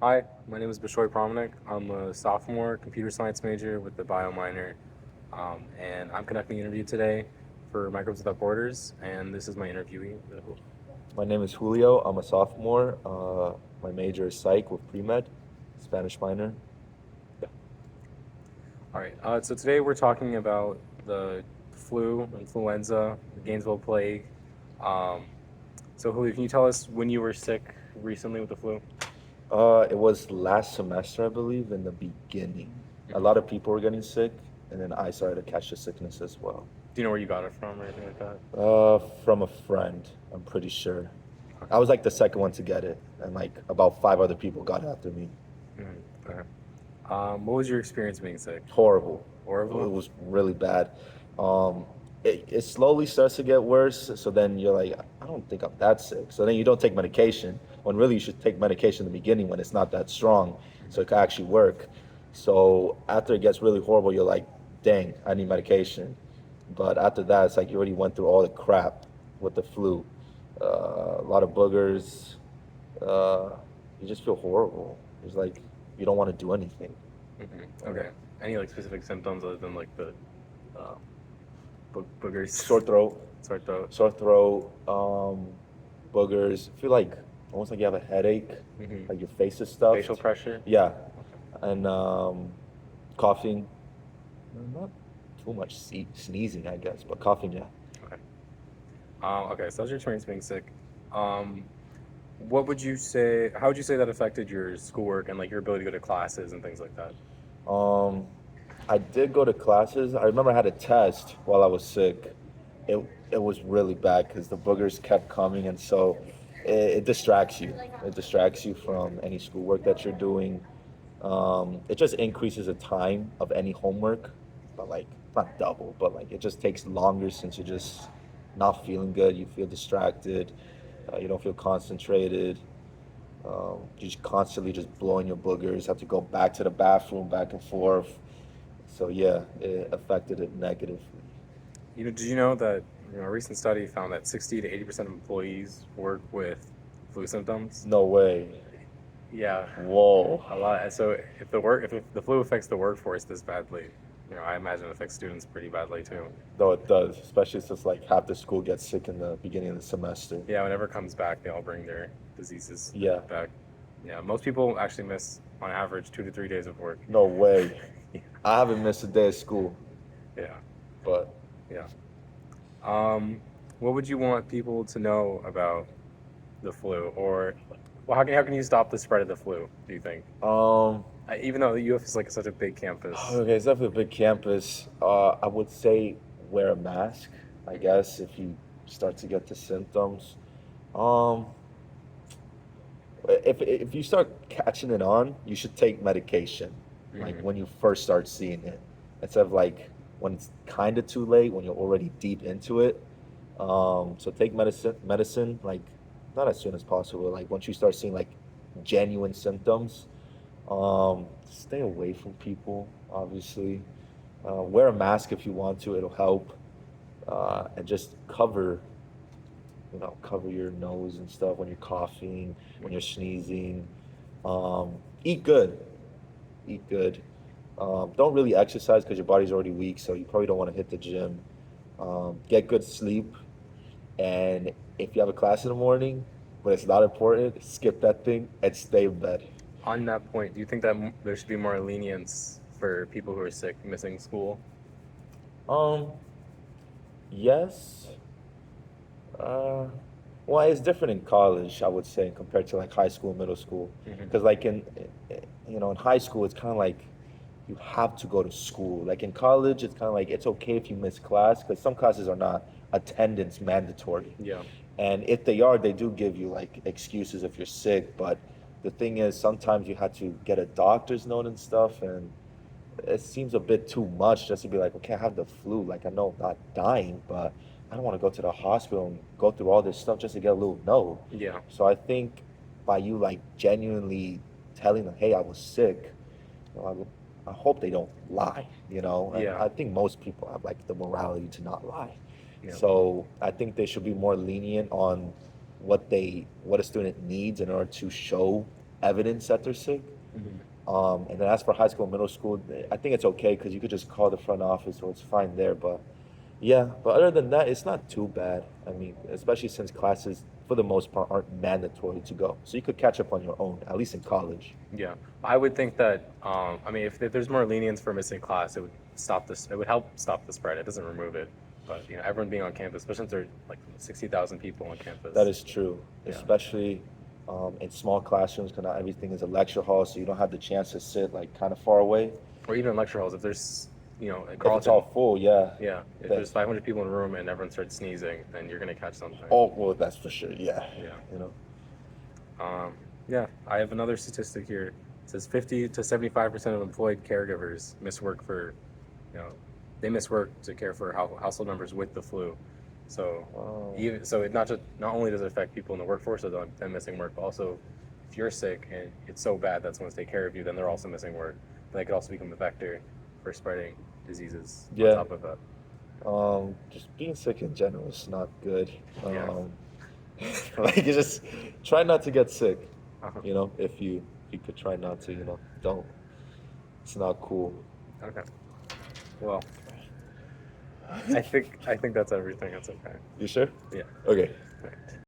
Hi, my name is Bishoy Promenick. I'm a sophomore computer science major with the bio minor, and I'm conducting an interview today for Microbes Without Borders, and this is my interviewee. My name is Julio. I'm a sophomore. My major is psych with pre-med, Spanish minor. Yeah. All right, so today we're talking about the flu, influenza, the Gainesville plague. Um, so, Julio, can you tell us when you were sick recently with the flu? It was last semester, I believe, in the beginning. A Mhm. lot of people were getting sick, and then I started to catch the sickness as well. Do you know where you got it from or anything like that? From a friend, I'm pretty sure. Okay. I was like the second one to get it, and like about five other people got after me. Mhm. Okay. What was your experience being sick? Horrible. It Horrible. was really bad. Um, it slowly starts to get worse. So then you're like, I don't think I'm that sick. So then you don't take medication when really you should take medication in the beginning when it's not that strong, so it can actually work. So after it gets really horrible, you're like, dang, I need medication. But after that, it's like you already went through all the crap with the flu. A lot of boogers. Uh, you just feel horrible. It's like you don't want to do anything. Okay. Any like specific symptoms other than like the uh, boogers, Sore throat, sore throat? sore throat, boogers. I feel like almost like you have a headache, Mm-hmm. like your face is Facial stuffed. pressure? Yeah, Okay. and coughing. Not too much sneezing, I guess, but coughing, yeah. Okay. Okay, so that's your experience being sick. Um, what would you say, how would you say that affected your schoolwork and like your ability to go to classes and things like that? Um, I did go to classes. I remember I had a test while I was sick. It it was really bad because the boogers kept coming, and so it distracts you. It distracts you from any schoolwork that you're doing. It just increases the time of any homework, but like not double, but like it just takes longer since you're just not feeling good. You feel distracted. You don't feel concentrated. You just constantly just blowing your boogers. Have to go back to the bathroom, back and forth. So yeah, it affected it negatively. Did you know that a recent study found that 60 to 80% of employees work with flu symptoms? No way. Yeah, Whoa. a lot. So if the flu affects the workforce this badly, I imagine it affects students pretty badly too. No, it does, especially since like half the school gets sick in the beginning of the semester. Yeah, whenever it comes back, they all bring their diseases Yeah. back. Yeah, most people actually miss on average 2 to 3 days of work. No way. Yeah, I haven't missed a day of school, yeah, but yeah. Um, what would you want people to know about the flu, or well, how can you stop the spread of the flu? Do you think? um Even though the UF is like such a big campus. okay, it's definitely a big campus. I would say wear a mask, I guess, if you start to get the symptoms. Um, if you start catching it on, you should take medication, like Hmm. when you first start seeing it, instead of like when it's kind of too late, when you're already deep into it. So take medicine like not as soon as possible. Like once you start seeing like genuine symptoms, stay away from people, obviously. Wear a mask if you want to, it'll help. And just cover your nose and stuff when you're coughing, when you're sneezing. Eat good. Eat good. Don't really exercise because your body's already weak, so you probably don't want to hit the gym. Get good sleep. And if you have a class in the morning, but it's not important, skip that thing and stay in bed. On that point, do you think that there should be more lenience for people who are sick missing school? Um, yes. Uh, well, it's different in college, I would say, compared to like high school, middle school. Hmm. Because like in high school, it's kind of like you have to go to school. Like in college, it's kind of like it's okay if you miss class because some classes are not attendance mandatory. Yeah. And if they are, they do give you like excuses if you're sick. But the thing is, sometimes you had to get a doctor's note and stuff, and it seems a bit too much just to be like, okay, I have the flu. Like, I know I'm not dying, but I don't want to go to the hospital and go through all this stuff just to get a little note. Yeah. So I think by you like genuinely telling them, hey, I was sick, I hope they don't lie, and Yeah. I think most people have like the morality to not lie. Yeah. So I think they should be more lenient on what a student needs in order to show evidence that they're sick. And then as for high school and middle school, I think it's okay because you could just call the front office, so it's fine there. But yeah, but other than that, it's not too bad. I mean, especially since classes, for the most part, aren't mandatory to go. So you could catch up on your own, at least in college. Yeah, I would think that. I mean, if there's more lenience for missing class, it would stop this. It would help stop the spread. It doesn't remove it, but everyone being on campus, especially since there are like 60,000 people on campus. That is true, Yeah. especially in small classrooms because not everything is a lecture hall, so you don't have the chance to sit like kind of far away. Or even in lecture halls, if there's at If it's Carleton, all full, yeah. yeah, if there's 500 people in a room and everyone starts sneezing, then you're gonna catch something. Oh, well, that's for sure. Yeah. Yeah. You know. Yeah, I have another statistic here. It says 50 to 75% of employed caregivers miss work for, they miss work to care for household members with the flu. So, it not only does it affect people in the workforce of them missing work, but also if you're sick and it's so bad that someone's take care of you, then they're also missing work. But that could also become a vector for spreading diseases Yeah. on top of that. Just being sick in general is not good. Yeah. Like you just try not to get sick. Uh-huh. If you could try not to, don't. It's not cool. Okay. Well, I think that's everything. That's okay. You sure? Yeah. Okay. Right.